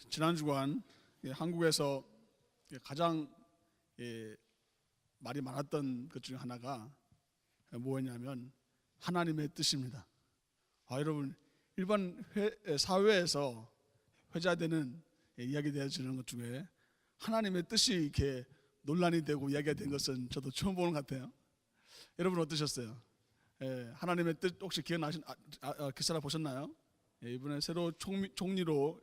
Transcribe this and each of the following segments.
지난 주간 한국에서 가장 말이 많았던 것 중에 하나가 뭐였냐면 하나님의 뜻입니다. 여러분, 일반 사회에서 회자되는 이야기 되어지는 것 중에 하나님의 뜻이 이렇게 논란이 되고 이야기가 된 것은 저도 처음 보는 것 같아요. 여러분 어떠셨어요? 하나님의 뜻 혹시 기억나신 기사를 보셨나요? 이번에 새로 총리로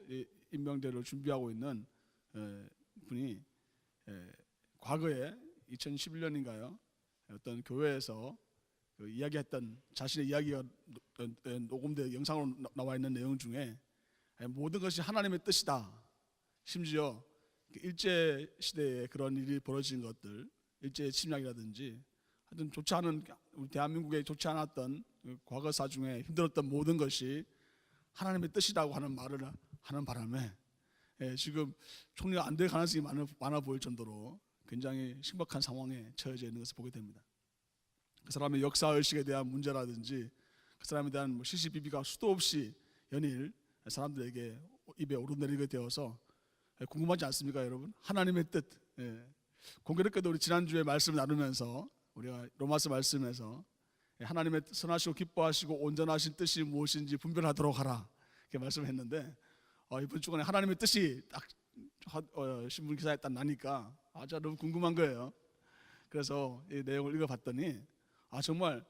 임명대를 준비하고 있는 분이 과거에 2011년인가요? 어떤 교회에서 이야기했던 자신의 이야기가 녹음된 영상으로 나와 있는 내용 중에 모든 것이 하나님의 뜻이다. 심지어 일제 시대에 그런 일이 벌어진 것들, 일제 침략이라든지 하여튼 좋지 않은 우리 대한민국에 좋지 않았던 과거사 중에 힘들었던 모든 것이 하나님의 뜻이라고 하는 말을 하는 바람에 지금 총리가 안 될 가능성이 많아 보일 정도로 굉장히 심각한 상황에 처해져 있는 것을 보게 됩니다. 그 사람의 역사의식에 대한 문제라든지 그 사람에 대한 시시비비가 수도 없이 연일 사람들에게 입에 오르내리게 되어서 궁금하지 않습니까, 여러분? 하나님의 뜻. 공교롭게도 우리 지난주에 말씀을 나누면서 우리가 로마서 말씀에서 하나님의 선하시고 기뻐하시고 온전하신 뜻이 무엇인지 분별하도록 하라 이렇게 말씀했는데 이번 주간에 하나님의 뜻이 딱 신문 기사에 딱 나니까 제가 너무 궁금한 거예요. 그래서 이 내용을 읽어봤더니 정말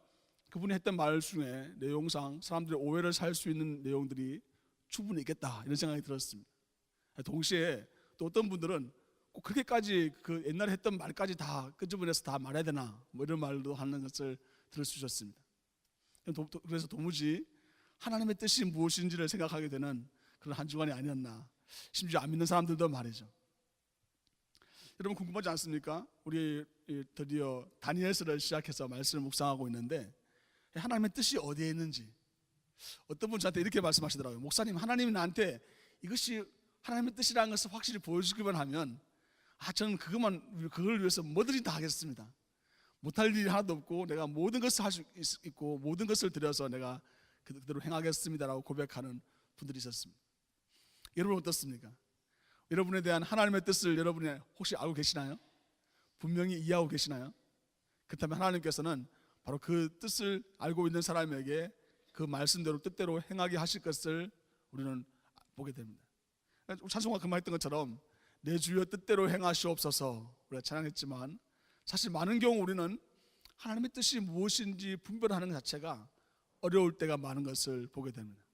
그분이 했던 말 중에 내용상 사람들의 오해를 살 수 있는 내용들이 충분히 있겠다 이런 생각이 들었습니다. 동시에 또 어떤 분들은 꼭 그렇게까지 그 옛날에 했던 말까지 다 끄집어내서 다 말해야 되나 뭐 이런 말도 하는 것을 들을 수 있었습니다. 그래서 도무지 하나님의 뜻이 무엇인지를 생각하게 되는 그런 한 주간이 아니었나. 심지어 안 믿는 사람들도 말이죠. 여러분 궁금하지 않습니까? 우리 드디어 다니엘서를 시작해서 말씀을 묵상하고 있는데 하나님의 뜻이 어디에 있는지 어떤 분 저한테 이렇게 말씀하시더라고요. 목사님, 하나님이 나한테 이것이 하나님의 뜻이라는 것을 확실히 보여주기만 하면 저는 그걸 위해서 뭐든지 다 하겠습니다. 못할 일이 하나도 없고 내가 모든 것을 할 수 있고 모든 것을 들여서 내가 그대로 행하겠습니다라고 고백하는 분들이 있었습니다. 여러분 어떻습니까? 여러분에 대한 하나님의 뜻을 여러분이 혹시 알고 계시나요? 분명히 이해하고 계시나요? 그렇다면 하나님께서는 바로 그 뜻을 알고 있는 사람에게 그 말씀대로 뜻대로 행하게 하실 것을 우리는 보게 됩니다. 찬송가 금방했던 것처럼 내 주여 뜻대로 행하시옵소서 우리가 찬양했지만 사실 많은 경우 우리는 하나님의 뜻이 무엇인지 분별하는 것 자체가 어려울 때가 많은 것을 보게 됩니다.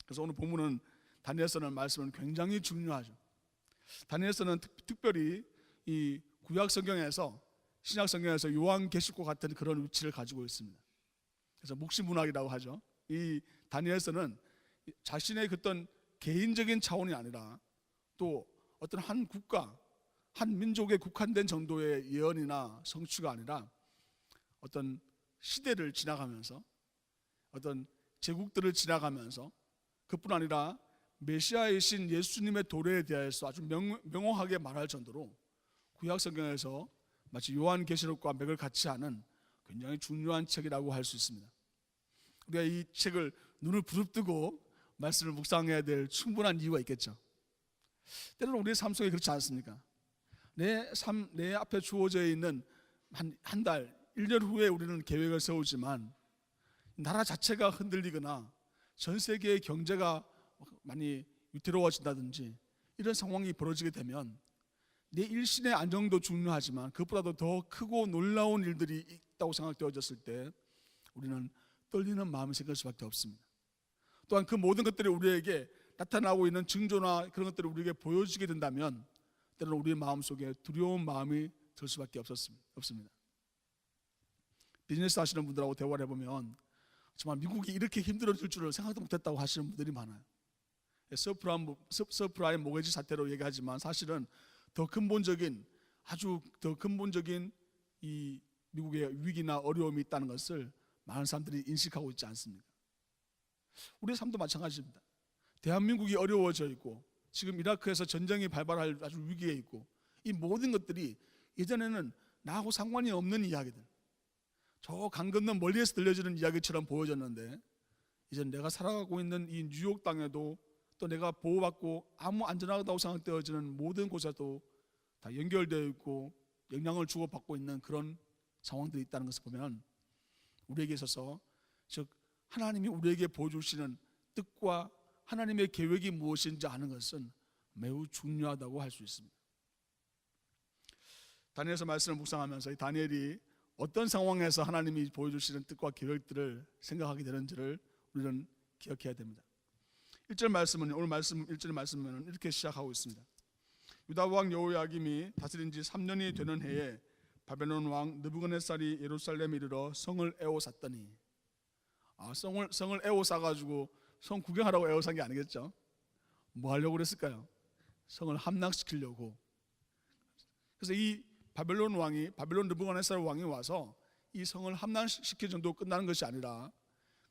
그래서 오늘 본문은 다니엘서는 말씀은 굉장히 중요하죠. 다니엘서는 특별히 이 구약 성경에서 신약 성경에서 요한계시록 같은 그런 위치를 가지고 있습니다. 그래서 묵시문학이라고 하죠. 이 다니엘서는 자신의 어떤 개인적인 차원이 아니라 또 어떤 한 국가, 한 민족에 국한된 정도의 예언이나 성취가 아니라 어떤 시대를 지나가면서 어떤 제국들을 지나가면서 그뿐 아니라 메시아이신 예수님의 도래에 대해서 아주 명확하게 말할 정도로 구약 성경에서 마치 요한계시록과 맥을 같이 하는 굉장히 중요한 책이라고 할 수 있습니다. 우리가 이 책을 눈을 부릅뜨고 말씀을 묵상해야 될 충분한 이유가 있겠죠. 때로는 우리의 삶 속에 그렇지 않습니까? 내 앞에 주어져 있는 한 달, 1년 후에 우리는 계획을 세우지만 나라 자체가 흔들리거나 전 세계의 경제가 많이 위태로워진다든지 이런 상황이 벌어지게 되면 내 일신의 안정도 중요하지만 그것보다도 더 크고 놀라운 일들이 있다고 생각되어졌을 때 우리는 떨리는 마음이 생길 수밖에 없습니다. 또한 그 모든 것들이 우리에게 나타나고 있는 징조나 그런 것들이 우리에게 보여지게 된다면 때로는 우리의 마음속에 두려운 마음이 들 수밖에 없습니다. 비즈니스 하시는 분들하고 대화를 해보면 정말 미국이 이렇게 힘들어질 줄을 생각도 못했다고 하시는 분들이 많아요. 서프라임 모기지 사태로 얘기하지만 사실은 아주 더 근본적인 이 미국의 위기나 어려움이 있다는 것을 많은 사람들이 인식하고 있지 않습니다. 우리의 삶도 마찬가지입니다. 대한민국이 어려워져 있고 지금 이라크에서 전쟁이 발발할 아주 위기에 있고 이 모든 것들이 예전에는 나하고 상관이 없는 이야기들, 저 강 건너 멀리에서 들려지는 이야기처럼 보여졌는데 이제 내가 살아가고 있는 이 뉴욕 땅에도 또 내가 보호받고 아무 안전하다고 생각되어지는 모든 곳에도 다 연결되어 있고 영향을 주고받고 있는 그런 상황들이 있다는 것을 보면 우리에게 있어서 즉 하나님이 우리에게 보여주시는 뜻과 하나님의 계획이 무엇인지 아는 것은 매우 중요하다고 할 수 있습니다. 다니엘서 말씀을 묵상하면서 이 다니엘이 어떤 상황에서 하나님이 보여주시는 뜻과 계획들을 생각하게 되는지를 우리는 기억해야 됩니다. 1절 말씀은 오늘 말씀 1절 말씀은 이렇게 시작하고 있습니다. 유다 왕 여호야김이 다스린 지 3년이 되는 해에 바벨론 왕 느부갓네살이 예루살렘에 이르러 성을 에워쌌더니 성을 에워싸가지고 성 구경하라고 에워싼 게 아니겠죠? 뭐 하려고 그랬을까요? 성을 함락시키려고. 그래서 이 바벨론 느부갓네살 왕이 와서 이 성을 함락시킬 정도 끝나는 것이 아니라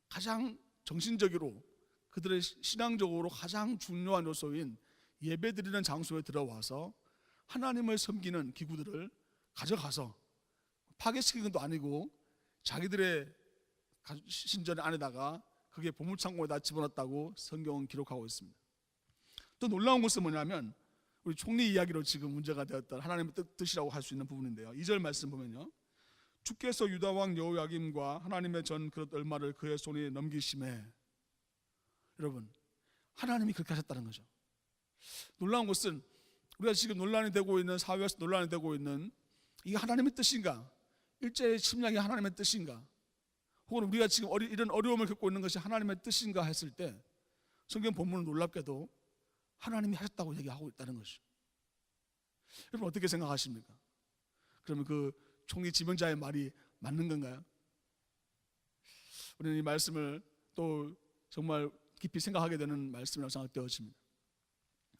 가장 정신적으로 그들의 신앙적으로 가장 중요한 요소인 예배드리는 장소에 들어와서 하나님을 섬기는 기구들을 가져가서 파괴시킨 것도 아니고 자기들의 신전 안에다가 그게 보물창고에다 집어넣었다고 성경은 기록하고 있습니다. 또 놀라운 것은 뭐냐면 우리 총리 이야기로 지금 문제가 되었던 하나님의 뜻이라고 할 수 있는 부분인데요. 2절 말씀 보면요, 주께서 유다 왕 여호야김과 하나님의 전 그릇 얼마를 그의 손에 넘기심에, 여러분 하나님이 그렇게 하셨다는 거죠. 놀라운 것은 우리가 지금 논란이 되고 있는 사회에서 논란이 되고 있는 이게 하나님의 뜻인가, 일제의 침략이 하나님의 뜻인가, 혹은 우리가 지금 이런 어려움을 겪고 있는 것이 하나님의 뜻인가 했을 때 성경 본문은 놀랍게도 하나님이 하셨다고 얘기하고 있다는 것이죠. 여러분 어떻게 생각하십니까? 그러면 그 총리 지명자의 말이 맞는 건가요? 우리는 이 말씀을 또 정말 깊이 생각하게 되는 말씀이라고 생각되어집니다.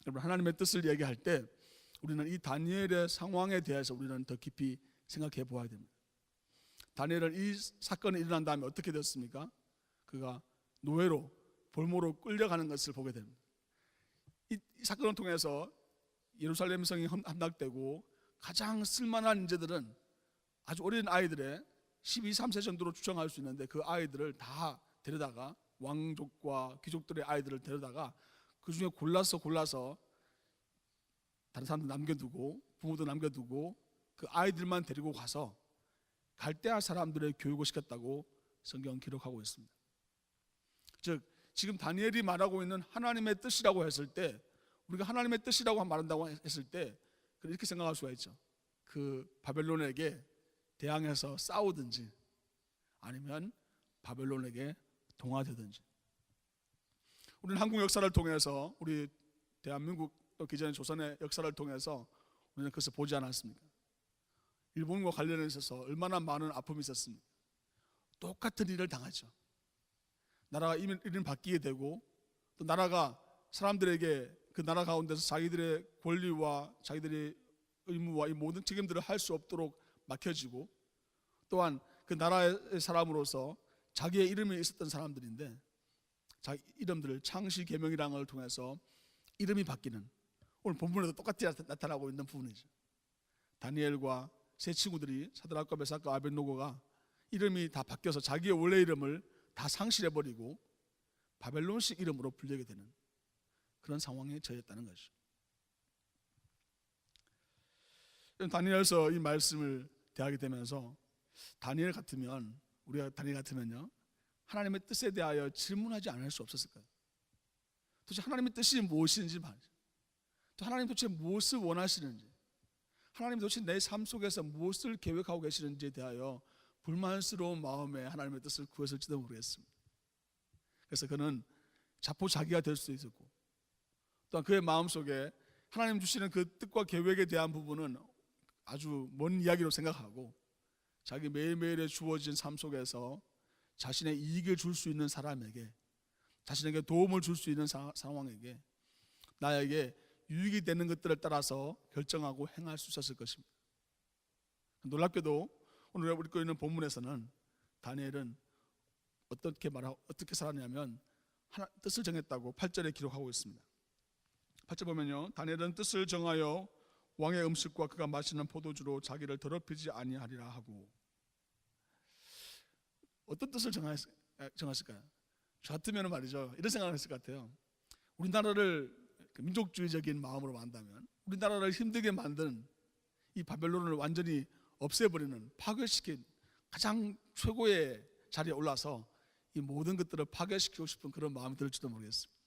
여러분 하나님의 뜻을 얘기할 때 우리는 이 다니엘의 상황에 대해서 우리는 더 깊이 생각해 보아야 됩니다. 다니엘은 이 사건이 일어난 다음에 어떻게 됐습니까? 그가 노예로 볼모로 끌려가는 것을 보게 됩니다. 이 사건을 통해서 예루살렘 성이 함락되고 가장 쓸만한 인재들은 아주 어린 아이들의 12, 13세 정도로 추정할 수 있는데 그 아이들을 다 데려다가 왕족과 귀족들의 아이들을 데려다가 그 중에 골라서 다른 사람들 남겨두고 부모도 남겨두고 그 아이들만 데리고 가서 갈대아 사람들의 교육을 시켰다고 성경은 기록하고 있습니다. 즉 지금 다니엘이 말하고 있는 하나님의 뜻이라고 했을 때, 우리가 하나님의 뜻이라고 말한다고 했을 때 이렇게 생각할 수가 있죠. 그 바벨론에게 대항해서 싸우든지 아니면 바벨론에게 동화되든지. 우리는 한국 역사를 통해서, 우리 대한민국 또 기존의 조선의 역사를 통해서 우리는 그것을 보지 않았습니까? 일본과 관련해 있어서 얼마나 많은 아픔이 있었습니까? 똑같은 일을 당하죠. 나라가 이름 바뀌게 되고 또 나라가 사람들에게 그 나라 가운데서 자기들의 권리와 자기들의 의무와 이 모든 책임들을 할 수 없도록 막혀지고, 또한 그 나라의 사람으로서 자기의 이름이 있었던 사람들인데 자기 이름들을 창시 계명이라는 걸 통해서 이름이 바뀌는, 오늘 본문에도 똑같이 나타나고 있는 부분이죠. 다니엘과 세 친구들이 사드락과 메삭과 아벳노고가 이름이 다 바뀌어서 자기의 원래 이름을 다 상실해버리고 바벨론식 이름으로 불리게 되는 그런 상황에 처했다는 것이죠. 다니엘서 이 말씀을 대하게 되면서 우리가 다니엘 같으면요, 하나님의 뜻에 대하여 질문하지 않을 수 없었을까요? 도대체 하나님의 뜻이 무엇인지 말이죠. 또 하나님 도대체 무엇을 원하시는지, 하나님 도대체 내 삶 속에서 무엇을 계획하고 계시는지에 대하여 불만스러운 마음에 하나님의 뜻을 구했을지도 모르겠습니다. 그래서 그는 자포자기가 될 수도 있었고, 또한 그의 마음속에 하나님 주시는 그 뜻과 계획에 대한 부분은 아주 먼 이야기로 생각하고 자기 매일매일에 주어진 삶 속에서 자신의 이익을 줄 수 있는 사람에게, 자신에게 도움을 줄 수 있는 상황에게, 나에게 유익이 되는 것들을 따라서 결정하고 행할 수 있었을 것입니다. 놀랍게도 오늘 우리 읽고 있는 본문에서는 다니엘은 어떻게 살았냐면 뜻을 정했다고 8절에 기록하고 있습니다. 8절 보면요, 다니엘은 뜻을 정하여 왕의 음식과 그가 마시는 포도주로 자기를 더럽히지 아니하리라 하고. 어떤 뜻을 정했을까요? 저 같으면 말이죠, 이런 생각을 했을 것 같아요. 우리나라를 민족주의적인 마음으로 만다면 우리나라를 힘들게 만든 이 바벨론을 완전히 없애버리는, 파괴시킨 가장 최고의 자리에 올라서 이 모든 것들을 파괴시키고 싶은 그런 마음이 들지도 모르겠습니다.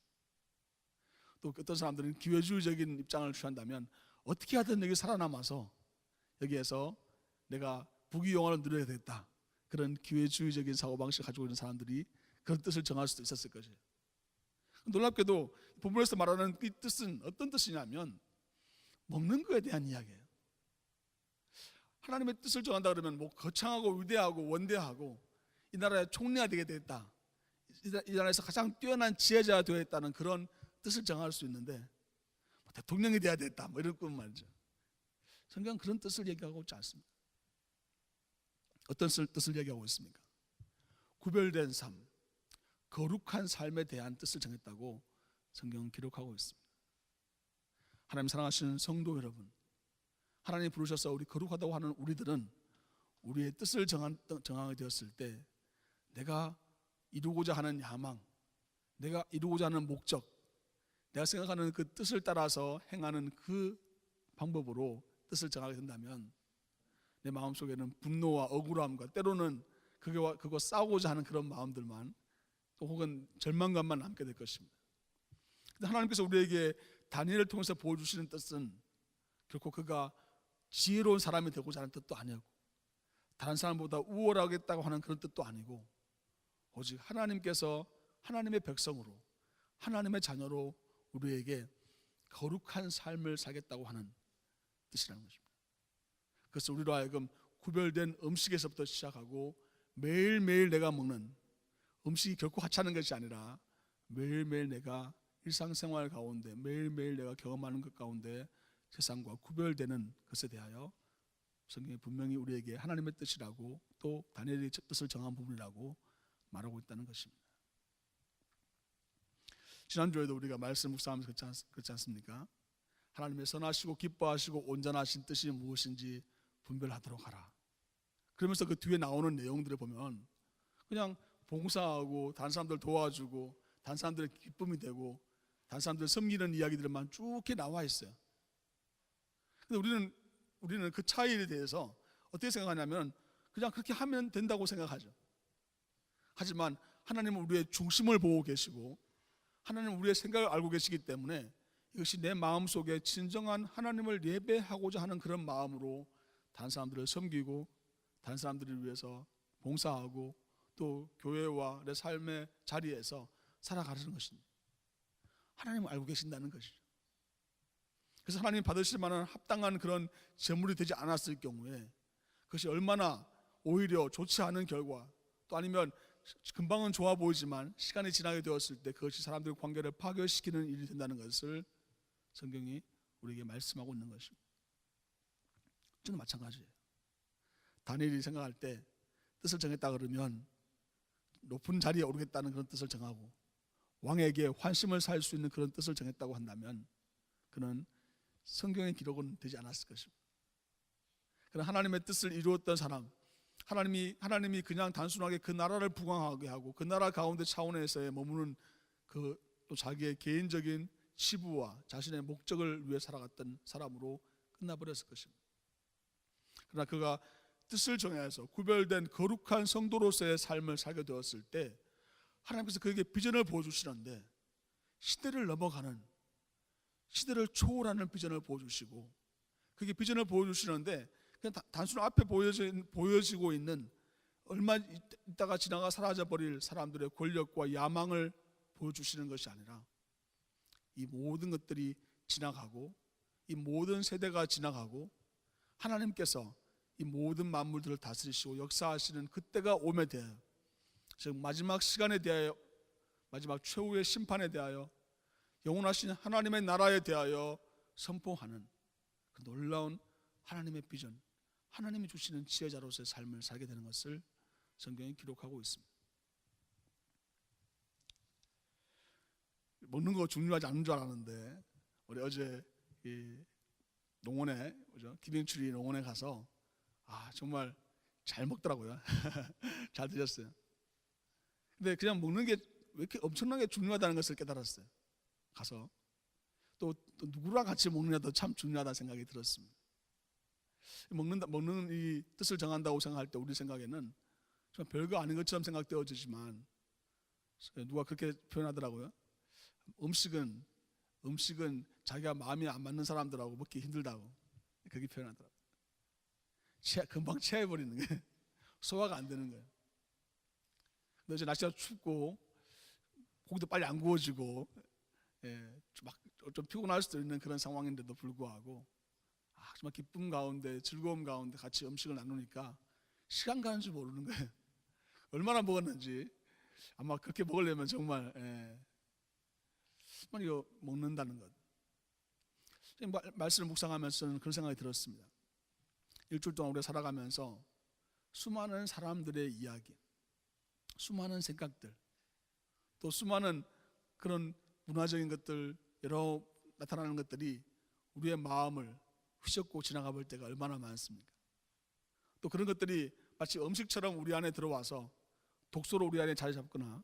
또 어떤 사람들은 기회주의적인 입장을 취한다면 어떻게 하든 여기 살아남아서 여기에서 내가 부귀영화를 누려야 되겠다, 그런 기회주의적인 사고방식을 가지고 있는 사람들이 그런 뜻을 정할 수도 있었을 것이에요. 놀랍게도 본문에서 말하는 이 뜻은 어떤 뜻이냐면 먹는 거에 대한 이야기예요. 하나님의 뜻을 정한다 그러면 뭐 거창하고 위대하고 원대하고 이 나라의 총리가 되게 됐다, 이 나라에서 가장 뛰어난 지혜자가 되었다는 그런 뜻을 정할 수 있는데 뭐 대통령이 돼야 됐다 뭐 이런 건 말이죠. 성경은 그런 뜻을 얘기하고 있지 않습니다. 어떤 뜻을 얘기하고 있습니까? 구별된 삶, 거룩한 삶에 대한 뜻을 정했다고 성경은 기록하고 있습니다. 하나님 사랑하시는 성도 여러분, 하나님이 부르셔서 우리 거룩하다고 하는 우리들은 우리의 뜻을 정하게 되었을 때 내가 이루고자 하는 야망, 내가 이루고자 하는 목적, 내가 생각하는 그 뜻을 따라서 행하는 그 방법으로 뜻을 정하게 된다면 내 마음속에는 분노와 억울함과 때로는 그거 싸우고자 하는 그런 마음들만, 또 혹은 절망감만 남게 될 것입니다. 근데 하나님께서 우리에게 다니엘을 통해서 보여주시는 뜻은 결코 그가 지혜로운 사람이 되고자 하는 뜻도 아니고 다른 사람보다 우월하겠다고 하는 그런 뜻도 아니고 오직 하나님께서 하나님의 백성으로, 하나님의 자녀로 우리에게 거룩한 삶을 살겠다고 하는 뜻이라는 것입니다. 그래서 우리로 하여금 구별된 음식에서부터 시작하고 매일매일 내가 먹는 음식이 결코 하찮은 것이 아니라 매일매일 내가 일상생활 가운데 매일매일 내가 경험하는 것 가운데 세상과 구별되는 것에 대하여 성경이 분명히 우리에게 하나님의 뜻이라고, 또 다니엘의 뜻을 정한 부분이라고 말하고 있다는 것입니다. 지난주에도 우리가 말씀 묵상하면서 그렇지 않습니까? 하나님의 선하시고 기뻐하시고 온전하신 뜻이 무엇인지 분별하도록 하라. 그러면서 그 뒤에 나오는 내용들을 보면 그냥 봉사하고 다른 사람들 도와주고 다른 사람들의 기쁨이 되고 다른 사람들 섬기는 이야기들만 쭉 이렇게 나와 있어요. 근데 우리는 그 차이에 대해서 어떻게 생각하냐면 그냥 그렇게 하면 된다고 생각하죠. 하지만 하나님은 우리의 중심을 보고 계시고 하나님은 우리의 생각을 알고 계시기 때문에 이것이 내 마음속에 진정한 하나님을 예배하고자 하는 그런 마음으로 다른 사람들을 섬기고 다른 사람들을 위해서 봉사하고 또 교회와 내 삶의 자리에서 살아가는 것입니다. 하나님은 알고 계신다는 것이죠. 그래서 하나님 받으실 만한 합당한 그런 제물이 되지 않았을 경우에 그것이 얼마나 오히려 좋지 않은 결과, 또 아니면 금방은 좋아 보이지만 시간이 지나게 되었을 때 그것이 사람들의 관계를 파괴시키는 일이 된다는 것을 성경이 우리에게 말씀하고 있는 것입니다. 저는 마찬가지예요. 다니엘이 생각할 때 뜻을 정했다 그러면 높은 자리에 오르겠다는 그런 뜻을 정하고 왕에게 환심을 살 수 있는 그런 뜻을 정했다고 한다면 그는 성경의 기록은 되지 않았을 것입니다. 그는 하나님의 뜻을 이루었던 사람, 하나님이 그냥 단순하게 그 나라를 부강하게 하고 그 나라 가운데 차원에서의 머무는 그 또 자기의 개인적인 치부와 자신의 목적을 위해 살아갔던 사람으로 끝나버렸을 것입니다. 그러나 그가 뜻을 정해서 구별된 거룩한 성도로서의 삶을 살게 되었을 때 하나님께서 그에게 비전을 보여주시는데 시대를 넘어가는, 시대를 초월하는 비전을 보여주시고 그게 비전을 보여주시는데 그냥 단순히 앞에 보여지고 있는 얼마 있다가 지나가 사라져버릴 사람들의 권력과 야망을 보여주시는 것이 아니라 이 모든 것들이 지나가고 이 모든 세대가 지나가고 하나님께서 이 모든 만물들을 다스리시고 역사하시는 그때가 오매 대하여, 즉 마지막 시간에 대하여, 마지막 최후의 심판에 대하여, 영원하신 하나님의 나라에 대하여 선포하는 그 놀라운 하나님의 비전, 하나님이 주시는 지혜자로서의 삶을 살게 되는 것을 성경이 기록하고 있습니다. 먹는 거 중요하지 않은 줄 알았는데 우리 어제 이 농원에, 김영출이 농원에 가서 정말 잘 먹더라고요. 잘 드셨어요. 근데 그냥 먹는 게 왜 이렇게 엄청나게 중요하다는 것을 깨달았어요. 가서 또 누구랑 같이 먹느냐도 참 중요하다 생각이 들었습니다. 먹는 이 뜻을 정한다고 생각할 때 우리 생각에는 좀 별거 아닌 것처럼 생각되어지지만 누가 그렇게 표현하더라고요. 음식은 자기가 마음이 안 맞는 사람들하고 먹기 힘들다고 그렇게 표현하더라고요. 금방 체해버리는 거예요. 소화가 안 되는 거예요. 근데 이제 날씨가 춥고 고기도 빨리 안 구워지고 좀 피곤할 수도 있는 그런 상황인데도 불구하고 정말 기쁨 가운데 즐거움 가운데 같이 음식을 나누니까 시간 가는 줄 모르는 거예요. 얼마나 먹었는지. 아마 그렇게 먹으려면 정말 이거 먹는다는 것. 말씀을 묵상하면서는 그런 생각이 들었습니다. 일주일 동안 우리가 살아가면서 수많은 사람들의 이야기, 수많은 생각들, 또 수많은 그런 문화적인 것들, 여러 나타나는 것들이 우리의 마음을 휘젓고 지나가 볼 때가 얼마나 많습니까? 또 그런 것들이 마치 음식처럼 우리 안에 들어와서 독소로 우리 안에 자리 잡거나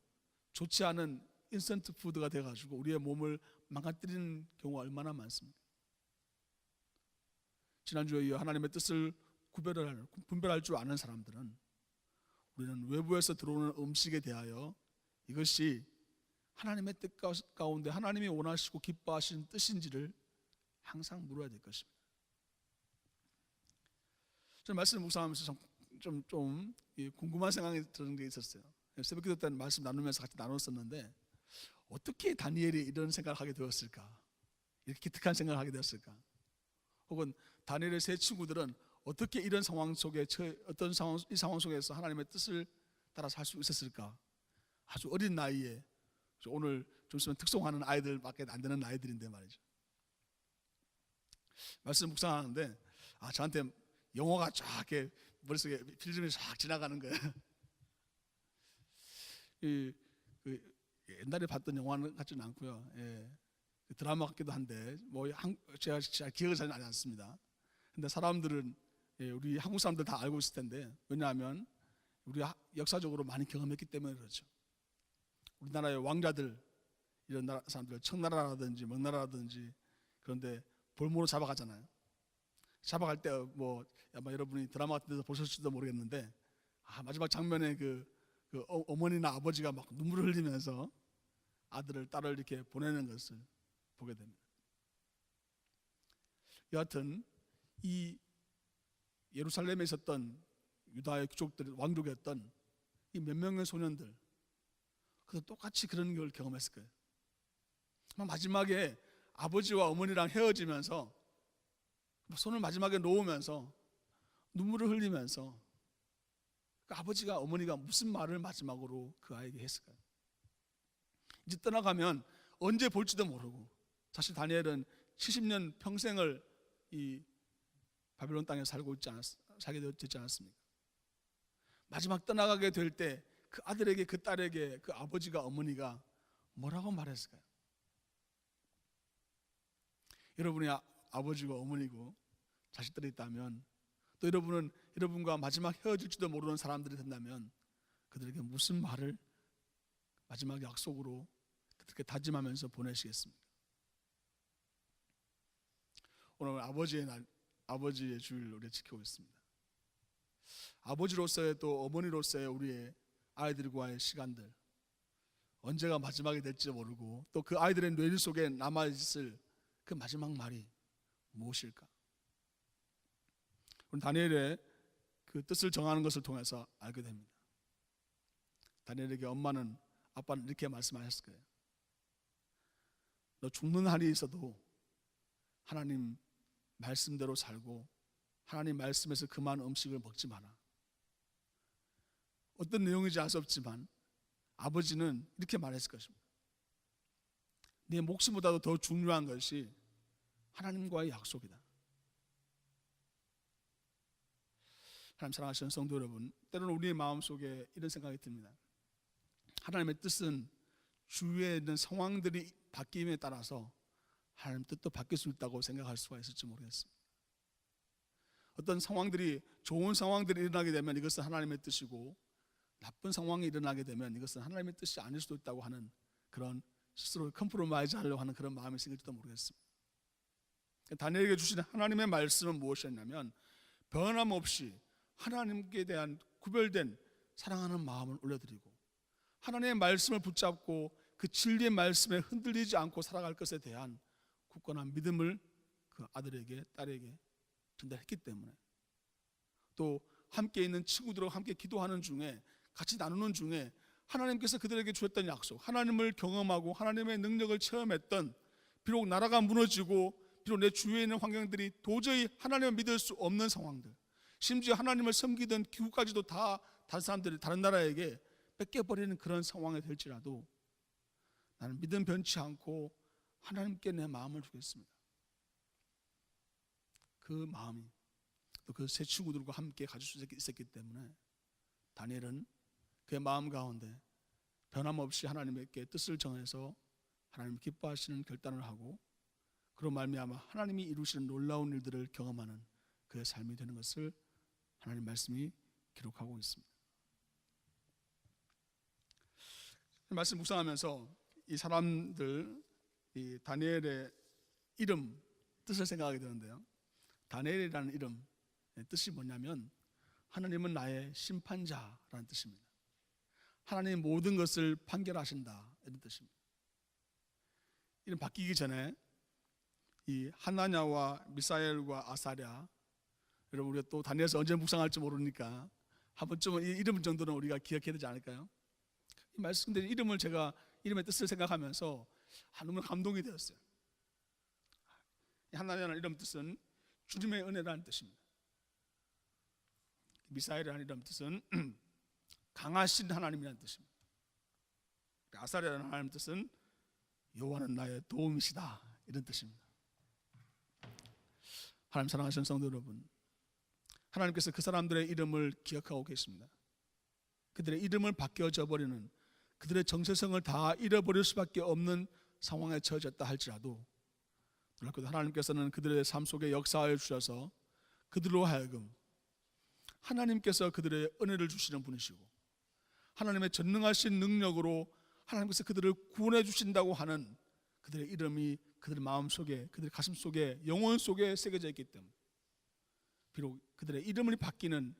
좋지 않은 인스턴트 푸드가 돼가지고 우리의 몸을 망가뜨리는 경우가 얼마나 많습니까? 지난주에 이어 하나님의 뜻을 분별할 줄 아는 사람들은 우리는 외부에서 들어오는 음식에 대하여 이것이 하나님의 뜻 가운데 하나님이 원하시고 기뻐하시는 뜻인지를 항상 물어야 될 것입니다. 저는 말씀을 묵상하면서 좀 궁금한 생각이 드는 게 있었어요. 새벽기도 때 말씀 나누면서 같이 나눴었는데 어떻게 다니엘이 이런 생각을 하게 되었을까? 이렇게 기특한 생각을 하게 되었을까? 혹은 다니엘의 세 친구들은 어떻게 이런 상황 속에 이 상황 속에서 하나님의 뜻을 따라 살 수 있었을까? 아주 어린 나이에 오늘 좀 있으면 특송하는 아이들밖에 안 되는 나이들인데 말이죠. 말씀 묵상하는데 저한테 영어가 쫙 이렇게 머릿속에 필름이 쫙 지나가는 거예요. 옛날에 봤던 영화는 같지는 않고요. 드라마 같기도 한데 제가 잘 기억을 잘 나지 않습니다. 근데 사람들은 우리 한국 사람들 다 알고 있을 텐데 왜냐하면 우리 역사적으로 많이 경험했기 때문에 그렇죠. 우리나라의 왕자들 이런 사람들 청나라라든지 명나라라든지 그런데 볼모로 잡아가잖아요. 잡아갈 때 아마 여러분이 드라마 같은 데서 보셨을지도 모르겠는데 마지막 장면에 그 어머니나 아버지가 막 눈물을 흘리면서 아들을 딸을 이렇게 보내는 것을 보게 됩니다. 여하튼 이 예루살렘에 있었던 유다의 귀족들 왕족이었던 이 몇 명의 소년들 그래서 똑같이 그런 걸 경험했을 거예요. 마지막에 아버지와 어머니랑 헤어지면서 손을 마지막에 놓으면서 눈물을 흘리면서 그 아버지가 어머니가 무슨 말을 마지막으로 그 아이에게 했을까요? 이제 떠나가면 언제 볼지도 모르고 사실 다니엘은 70년 평생을 이 바빌론 땅에 살게 되지 않았습니까? 마지막 떠나가게 될 때 그 아들에게 그 딸에게 그 아버지가 어머니가 뭐라고 말했을까요? 여러분이 아버지고 어머니고 자식들이 있다면 또 여러분과 마지막 헤어질지도 모르는 사람들이 된다면 그들에게 무슨 말을 마지막 약속으로 그렇게 다짐하면서 보내시겠습니까? 오늘 아버지의 주일을 우리가 지키고 있습니다. 아버지로서의 또 어머니로서의 우리의 아이들과의 시간들 언제가 마지막이 될지 모르고 또 그 아이들의 뇌리 속에 남아있을 그 마지막 말이 무엇일까? 우리 다니엘의 그 뜻을 정하는 것을 통해서 알게 됩니다. 다니엘에게 아빠는 이렇게 말씀하셨을 거예요. 너 죽는 한이 있어도 하나님 말씀대로 살고 하나님 말씀에서 그만 음식을 먹지 마라. 어떤 내용인지 알 수 없지만 아버지는 이렇게 말했을 것입니다. 네 목숨보다도 더 중요한 것이 하나님과의 약속이다. 하나님 사랑하시는 성도 여러분, 때로는 우리의 마음속에 이런 생각이 듭니다. 하나님의 뜻은 주위에 있는 상황들이 바뀜에 따라서 하나님 뜻도 바뀔 수 있다고 생각할 수가 있을지 모르겠습니다. 어떤 상황들이 좋은 상황들이 일어나게 되면 이것은 하나님의 뜻이고 나쁜 상황이 일어나게 되면 이것은 하나님의 뜻이 아닐 수도 있다고 하는 그런 스스로 컴프로마이즈 하려고 하는 그런 마음이 생길지도 모르겠습니다. 다니엘에게 주신 하나님의 말씀은 무엇이었냐면 변함없이 하나님께 대한 구별된 사랑하는 마음을 올려드리고 하나님의 말씀을 붙잡고 그 진리의 말씀에 흔들리지 않고 살아갈 것에 대한 굳건한 믿음을 그 아들에게 딸에게 전달했기 때문에, 또 함께 있는 친구들과 함께 기도하는 중에 같이 나누는 중에 하나님께서 그들에게 주셨던 약속, 하나님을 경험하고 하나님의 능력을 체험했던, 비록 나라가 무너지고 비록 내 주위에 있는 환경들이 도저히 하나님을 믿을 수 없는 상황들, 심지어 하나님을 섬기던 기후까지도 다 다른 사람들이 다른 나라에게 뺏겨버리는 그런 상황이 될지라도 나는 믿음 변치 않고 하나님께 내 마음을 주겠습니다. 그 마음이 또 그 세 친구들과 함께 가질 수 있었기 때문에 다니엘은 그의 마음 가운데 변함없이 하나님께 뜻을 정해서 하나님 기뻐하시는 결단을 하고, 그로 말미암아 하나님이 이루시는 놀라운 일들을 경험하는 그의 삶이 되는 것을 하나님 말씀이 기록하고 있습니다. 말씀 묵상하면서 이 사람들, 이 다니엘의 이름, 뜻을 생각하게 되는데요, 다니엘이라는 이름 뜻이 뭐냐면 하나님은 나의 심판자라는 뜻입니다. 하나님이 모든 것을 판결하신다, 이런 뜻입니다. 이름 바뀌기 전에 이 하나냐와 미사엘과 아사랴, 여러분 우리가 또 다니엘에서 언제 묵상할지 모르니까 한 번쯤은 이 이름 정도는 우리가 기억해야 되지 않을까요? 이 말씀드린 이름을 제가 이름의 뜻을 생각하면서 너무 감동이 되었어요. 하나냐라는 이름 뜻은 주님의 은혜라는 뜻입니다. 미사엘이라는 이름 뜻은 강하신 하나님이라는 뜻입니다. 아사랴라는 하나님 뜻은 여호와는 나의 도움이시다, 이런 뜻입니다. 하나님 사랑하시는 성도 여러분, 하나님께서 그 사람들의 이름을 기억하고 계십니다. 그들의 이름을 바뀌어져 버리는, 그들의 정체성을 다 잃어버릴 수밖에 없는 상황에 처해졌다 할지라도 놀랍게도 하나님께서는 그들의 삶 속에 역사하여 주셔서 그들로 하여금 하나님께서 그들의 은혜를 주시는 분이시고 하나님의 전능하신 능력으로 하나님께서 그들을 구원해 주신다고 하는 그들의 이름이 그들의 마음 속에, 그들의 가슴 속에, 영혼 속에 새겨져 있기 때문에, 비록 그들의 이름이 바뀌는,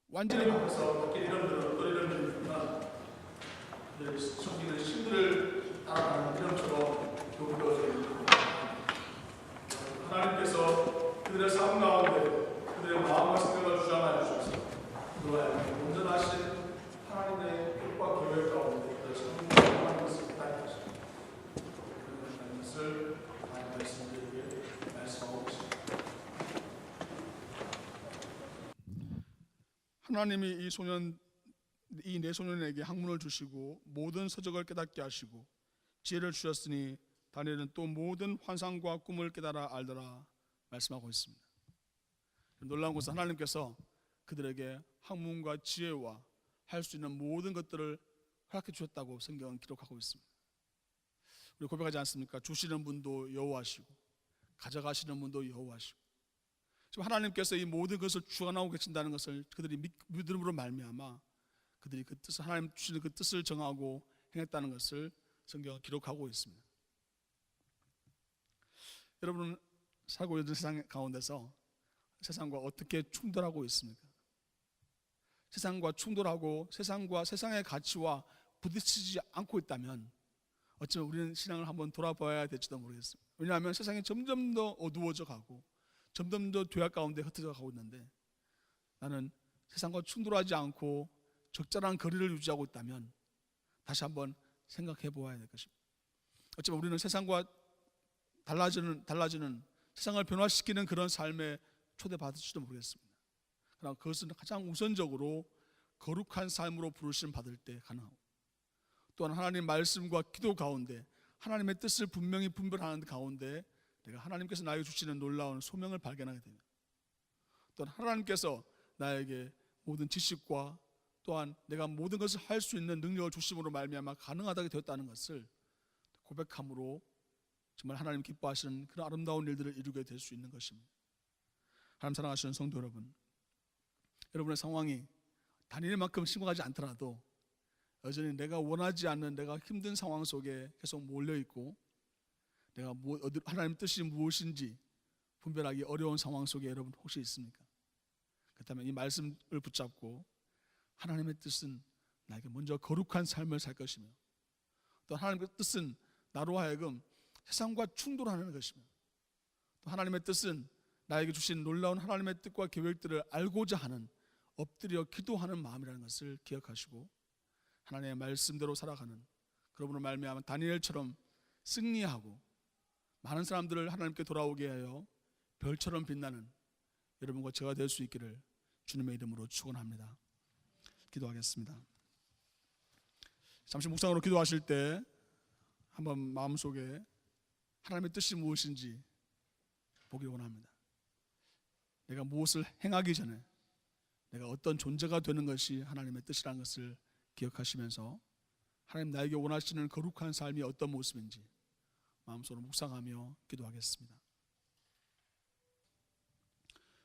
완전히 바뀌어서 바뀐 이름들은 어떤 이름들이지만 그들의 숨기는 신들을 따라가는 이름처럼 교부되어져 있는, 하나님께서 그들의 삶 가운데 그들의 마음과 생각을 주장하여 주셔서 그들의 온전하신 하나님의 뜻과 계획 가운데 그들의 삶을 하는 것을 기다리고 있습니다. 그런 것을 하나님 말씀드리게 말씀하고 계십니다. 하나님이 이 네 소년에게 학문을 주시고 모든 서적을 깨닫게 하시고 지혜를 주셨으니 다니엘은 또 모든 환상과 꿈을 깨달아 알더라 말씀하고 있습니다. 놀라운 것은 하나님께서 그들에게 학문과 지혜와 할 수 있는 모든 것들을 허락해 주셨다고 성경은 기록하고 있습니다. 우리 고백하지 않습니까? 주시는 분도 여호와시고 가져가시는 분도 여호와시고, 지금 하나님께서 이 모든 것을 주관하고 계신다는 것을 그들이 믿음으로 말미암아 그들이 그 뜻을, 하나님 주시는 그 뜻을 정하고 행했다는 것을 성경은 기록하고 있습니다. 여러분은 살고 있는 세상 가운데서 세상과 어떻게 충돌하고 있습니까? 세상과 충돌하고 세상과 세상의 가치와 부딪히지 않고 있다면 어쩌면 우리는 신앙을 한번 돌아봐야 될지도 모르겠습니다. 왜냐하면 세상이 점점 더 어두워져 가고 점점 더 죄악 가운데 흩어져 가고 있는데, 나는 세상과 충돌하지 않고 적절한 거리를 유지하고 있다면 다시 한번 생각해 보아야 될 것입니다. 어쩌면 우리는 세상과 달라지는 세상을 변화시키는 그런 삶에 초대받을지도 모르겠습니다. 그러나 그것은 가장 우선적으로 거룩한 삶으로 부르심 받을 때 가능하고, 또한 하나님 말씀과 기도 가운데 하나님의 뜻을 분명히 분별하는 가운데 내가 하나님께서 나에게 주시는 놀라운 소명을 발견하게 됩니다. 또한 하나님께서 나에게 모든 지식과 또한 내가 모든 것을 할 수 있는 능력을 주심으로 말미암아 가능하게 되었다는 것을 고백함으로 정말 하나님 기뻐하시는 그런 아름다운 일들을 이루게 될 수 있는 것입니다. 하나님 사랑하시는 성도 여러분, 여러분의 상황이 다니엘만큼 심각하지 않더라도 여전히 내가 원하지 않는 내가 힘든 상황 속에 계속 몰려 있고 내가 하나님 뜻이 무엇인지 분별하기 어려운 상황 속에 여러분 혹시 있습니까? 그렇다면 이 말씀을 붙잡고 하나님의 뜻은 나에게 먼저 거룩한 삶을 살 것이며 또 하나님의 뜻은 나로 하여금 세상과 충돌하는 것이며 또 하나님의 뜻은 나에게 주신 놀라운 하나님의 뜻과 계획들을 알고자 하는 엎드려 기도하는 마음이라는 것을 기억하시고 하나님의 말씀대로 살아가는 그러므로 말미암아 다니엘처럼 승리하고 많은 사람들을 하나님께 돌아오게 하여 별처럼 빛나는 여러분과 제가 될 수 있기를 주님의 이름으로 축원합니다. 기도하겠습니다. 잠시 묵상으로 기도하실 때 한번 마음속에 하나님의 뜻이 무엇인지 보기를 원합니다. 내가 무엇을 행하기 전에 내가 어떤 존재가 되는 것이 하나님의 뜻이라는 것을 기억하시면서 하나님 나에게 원하시는 거룩한 삶이 어떤 모습인지 마음속으로 묵상하며 기도하겠습니다.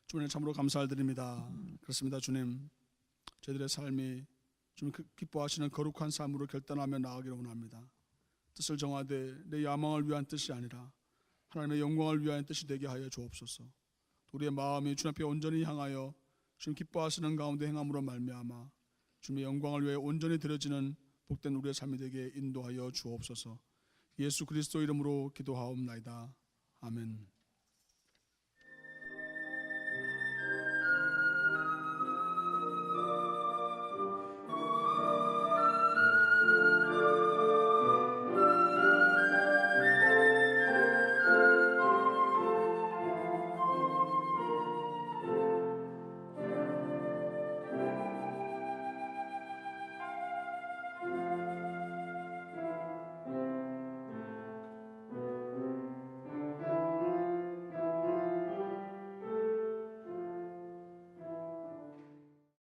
주님 참으로 감사를 드립니다. 그렇습니다. 주님, 저희들의 삶이 주님 기뻐하시는 거룩한 삶으로 결단하며 나아가기를 원합니다. 뜻을 정하되 내 야망을 위한 뜻이 아니라 하나님의 영광을 위한 뜻이 되게 하여 주옵소서. 우리의 마음이 주님 앞에 온전히 향하여 주님 기뻐하시는 가운데 행함으로 말미암아 주님의 영광을 위해 온전히 드려지는 복된 우리의 삶이 되게 인도하여 주옵소서. 예수 그리스도 이름으로 기도하옵나이다. 아멘.